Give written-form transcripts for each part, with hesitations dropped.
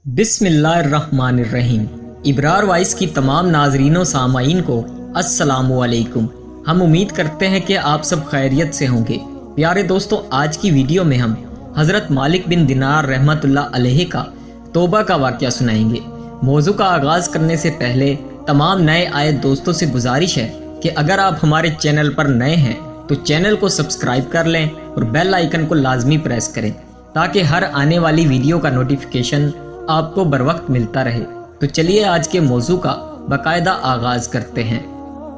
बिस्मिल्लाहिर्रहमानिर्रहीम। इब्रार वॉइस की तमाम नाजरीनों सामाईन को अस्सलामु अलैकुम। हम उम्मीद करते हैं कि आप सब खैरियत से होंगे। प्यारे दोस्तों, आज की वीडियो में हम हज़रत मालिक बिन दिनार रहमतुल्लाह अलैहि का तौबा का वाक़या सुनाएंगे। मौजू का आगाज़ करने से पहले तमाम नए आए दोस्तों से गुजारिश है कि अगर आप हमारे चैनल पर नए हैं तो चैनल को सब्सक्राइब कर लें और बेल आइकन को लाजमी प्रेस करें ताकि हर आने वाली वीडियो का नोटिफिकेशन आपको बर वक्त मिलता रहे। तो चलिए आज के मौजू का बाकायदा आगाज करते हैं।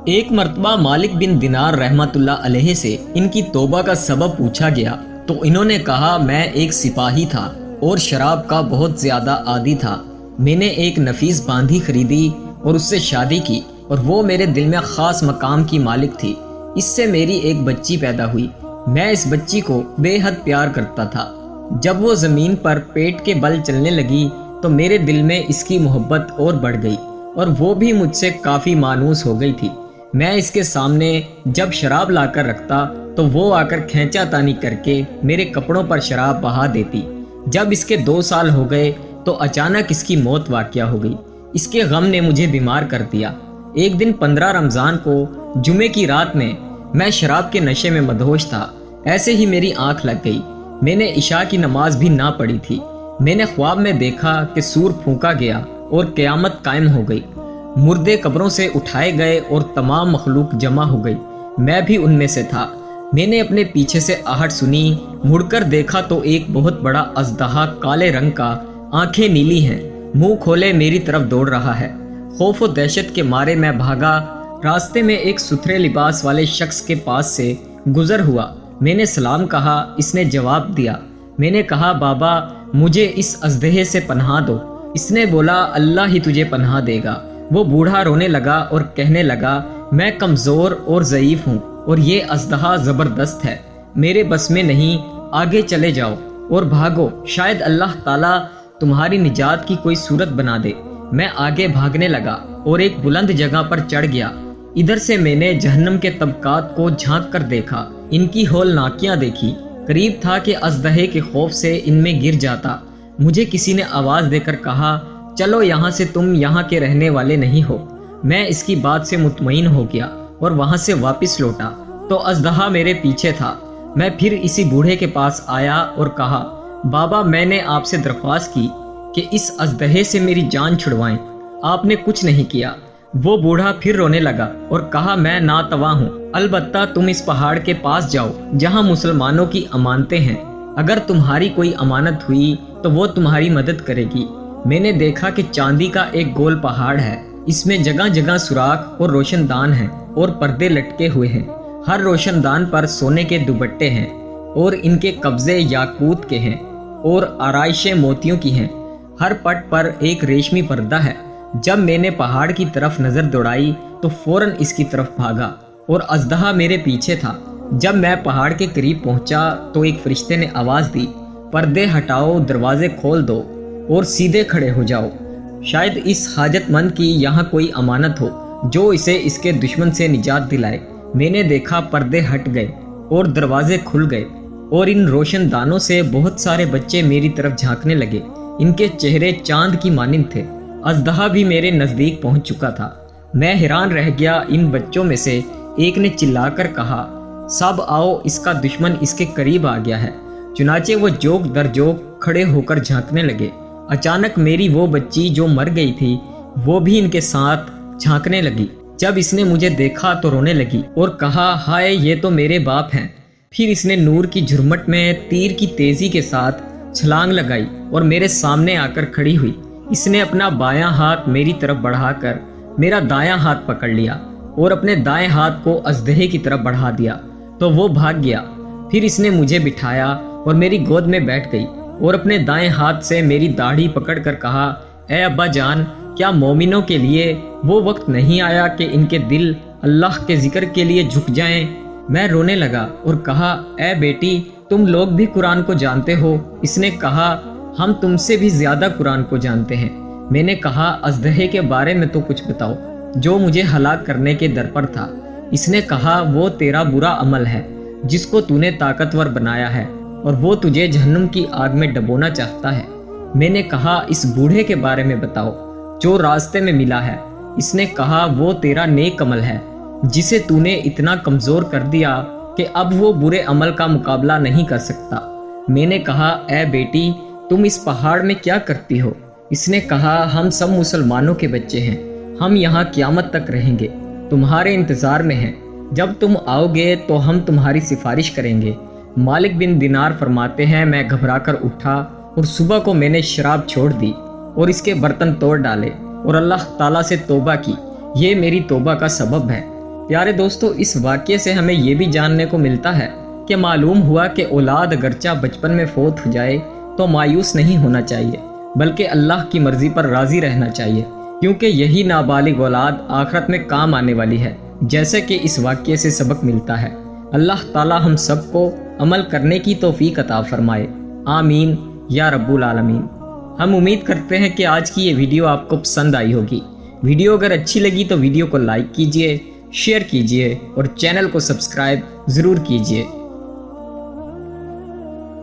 एक मर्तबा मालिक बिन दिनार रहमतुल्लाह अलैहि से इनकी तौबा का सबब पूछा गया तो इन्होंने कहा, मैं एक सिपाही था और शराब का बहुत ज्यादा आदी था। मैंने एक नफीस बांधी खरीदी और उससे शादी की और वो मेरे दिल में खास मकाम की मालिक थी। इससे मेरी एक बच्ची पैदा हुई। मैं इस बच्ची को बेहद प्यार करता था। जब वो जमीन पर पेट के बल चलने लगी तो मेरे दिल में इसकी मोहब्बत और बढ़ गई और वो भी मुझसे काफ़ी मानूस हो गई थी। मैं इसके सामने जब शराब लाकर रखता तो वो आकर खींचातानी करके मेरे कपड़ों पर शराब बहा देती। जब इसके 2 साल हो गए तो अचानक इसकी मौत वाक़या हो गई। इसके गम ने मुझे बीमार कर दिया। एक दिन 15 रमज़ान को जुमे की रात में मैं शराब के नशे में मदहोश था। ऐसे ही मेरी आंख लग गई। मैंने इशा की नमाज भी ना पढ़ी थी। मैंने ख्वाब में देखा कि सूर फूंका गया और क़यामत कायम हो गई। मुर्दे कब्रों से उठाए गए और तमाम मखलूक जमा हो गई। मैं भी उनमें से था। मैंने अपने पीछे से आहट सुनी। मुड़कर देखा तो एक बहुत बड़ा अजदहा काले रंग का, आंखें नीली हैं, मुंह खोले मेरी तरफ दौड़ रहा है। खौफ और दहशत के मारे मैं भागा। रास्ते में एक सुथरे लिबास वाले शख्स के पास से गुजर हुआ। मैंने सलाम कहा। इसने जवाब दिया। मैंने कहा, बाबा मुझे इस अजदहे से पनाह दो। इसने बोला, अल्लाह ही तुझे पनाह देगा। वो बूढ़ा रोने लगा और कहने लगा, मैं कमज़ोर और ज़ईफ़ हूँ और ये अजदहा ज़बरदस्त है। मेरे बस में नहीं, आगे चले जाओ और भागो, शायद अल्लाह ताला तुम्हारी निजात की कोई सूरत बना दे। मैं आगे भागने लगा और एक बुलंद जगह पर चढ़ गया। इधर से मैंने जहन्नम के तबकात को झांक कर देखा। इनकी हौलनाकियां देखी। करीब था कि अजदहे के खौफ से इनमें गिर जाता। मुझे किसी ने आवाज़ देकर कहा, चलो यहाँ से, तुम यहाँ के रहने वाले नहीं हो। मैं इसकी बात से मुतमईन हो गया और वहाँ से वापस लौटा तो अजदहा मेरे पीछे था। मैं फिर इसी बूढ़े के पास आया और कहा, बाबा मैंने आपसे दरख्वास्त की कि इस अजदहे से मेरी जान छुड़वाएं। आपने कुछ नहीं किया। वो बूढ़ा फिर रोने लगा और कहा, मैं नातवा हूँ। अलबत्ता तुम इस पहाड़ के पास जाओ जहाँ मुसलमानों की अमानतें हैं। अगर तुम्हारी कोई अमानत हुई तो वो तुम्हारी मदद करेगी। मैंने देखा कि चांदी का एक गोल पहाड़ है। इसमें जगह जगह सुराख और रोशनदान हैं और पर्दे लटके हुए हैं। हर रोशनदान पर सोने के दुपट्टे हैं और इनके कब्जे याकूत के हैं और आराइशें मोतियों की हैं। हर पट पर एक रेशमी पर्दा है। जब मैंने पहाड़ की तरफ नज़र दौड़ाई तो फौरन इसकी तरफ भागा और अजदहा मेरे पीछे था। जब मैं पहाड़ के करीब पहुंचा तो एक फरिश्ते ने आवाज़ दी, पर्दे हटाओ, दरवाजे खोल दो और सीधे खड़े हो जाओ। शायद इस हाजतमंद की यहाँ कोई अमानत हो जो इसे इसके दुश्मन से निजात दिलाए। मैंने देखा पर्दे हट गए और दरवाजे खुल गए और इन रोशनदानों से बहुत सारे बच्चे मेरी तरफ झांकने लगे। इनके चेहरे चांद की मानिंद थे। अजदहा भी मेरे नज़दीक पहुंच चुका था। मैं हैरान रह गया। इन बच्चों में से एक ने चिल्लाकर कहा, सब आओ, इसका दुश्मन इसके करीब आ गया है। चुनाचे वो जोक दर जोक खड़े होकर झांकने लगे। अचानक मेरी वो बच्ची जो मर गई थी वो भी इनके साथ झांकने लगी। जब इसने मुझे देखा तो रोने लगी और कहा, हाय ये तो मेरे बाप हैं। फिर इसने नूर की झुरमट में तीर की तेजी के साथ छलांग लगाई और मेरे सामने आकर खड़ी हुई। इसने अपना बायां हाथ मेरी तरफ बढ़ाकर मेरा दायां हाथ पकड़ लिया और अपने दाएं हाथ को अजदहे की तरफ बढ़ा दिया तो वो भाग गया। फिर इसने मुझे बिठाया और मेरी गोद में बैठ गई और अपने दाएं हाथ से मेरी दाढ़ी पकड़कर कहा, ए अब्बा जान, क्या मोमिनों के लिए वो वक्त नहीं आया कि इनके दिल अल्लाह के जिक्र के लिए झुक जाएं? मैं रोने लगा और कहा, ए बेटी, तुम लोग भी कुरान को जानते हो? इसने कहा, हम तुमसे भी ज्यादा कुरान को जानते हैं। मैंने कहा, अजदहे के बारे में तो कुछ बताओ जो मुझे हलाक करने के दर पर था। इसने कहा, वो तेरा बुरा अमल है जिसको तूने ताकतवर बनाया है और वो तुझे जहन्नुम की आग में डबोना चाहता है। میں نے کہا اس بوڑھے کے بارے میں بتاؤ جو راستے میں ملا ہے۔ اس نے کہا وہ تیرا نیک عمل ہے جسے تو نے اتنا کمزور کر دیا کہ اب وہ برے عمل کا مقابلہ نہیں کر سکتا۔ میں نے کہا اے بیٹی تم اس پہاڑ میں کیا کرتی ہو؟ اس نے کہا ہم سب مسلمانوں کے بچے ہیں، ہم یہاں قیامت تک رہیں گے، تمہارے انتظار میں ہیں، جب تم آؤ گے تو ہم تمہاری سفارش کریں گے۔ مالک بن دینار فرماتے ہیں میں گھبرا کر اٹھا اور صبح کو میں نے شراب چھوڑ دی اور اس کے برتن توڑ ڈالے اور اللہ تعالیٰ سے توبہ کی، یہ میری توبہ کا سبب ہے۔ پیارے دوستو، اس واقعے سے ہمیں یہ بھی جاننے کو ملتا ہے کہ معلوم ہوا کہ اولاد اگرچہ بچپن میں فوت ہو جائے تو مایوس نہیں ہونا چاہیے، بلکہ اللہ کی مرضی پر راضی رہنا چاہیے، کیونکہ یہی نابالغ اولاد آخرت میں کام آنے والی ہے، جیسے کہ اس واقعے سے سبق ملتا ہے۔ اللہ تعالی ہم سب کو عمل کرنے کی توفیق عطا فرمائے، آمین یا رب العالمین۔ ہم امید کرتے ہیں کہ آج کی یہ ویڈیو آپ کو پسند آئی ہوگی۔ ویڈیو اگر اچھی لگی تو ویڈیو کو لائک کیجئے، شیئر کیجئے اور چینل کو سبسکرائب ضرور کیجئے۔